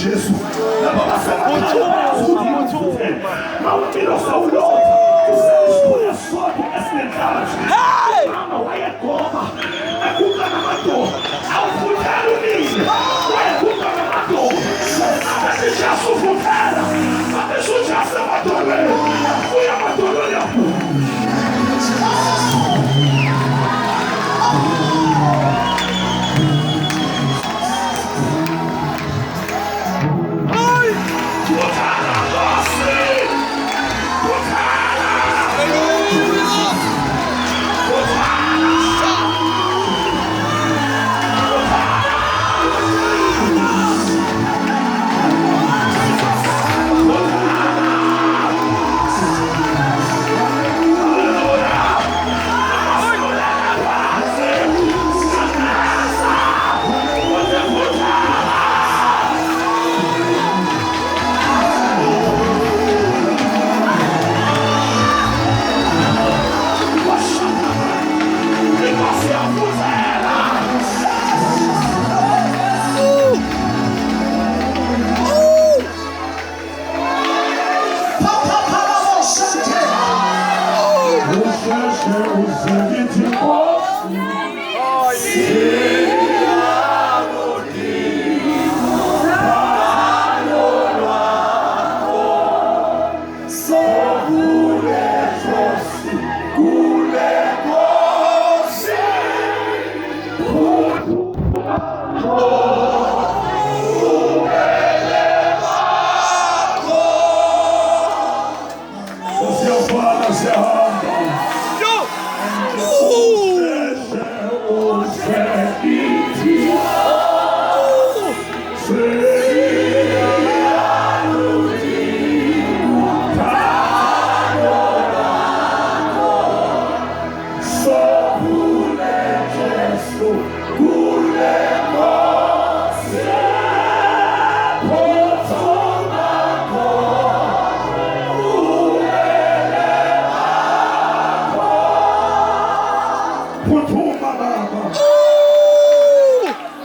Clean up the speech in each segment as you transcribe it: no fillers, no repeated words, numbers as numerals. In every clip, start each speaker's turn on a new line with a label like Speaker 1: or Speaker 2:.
Speaker 1: Jésus. Maombi no Saulo, escolha só essa metade. Mama vai coma, é cuca na matou, ao futuro ninho, vai cuca na matou. Nada de já sufocada, a pessoa já se matou, foi a matou,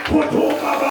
Speaker 1: Put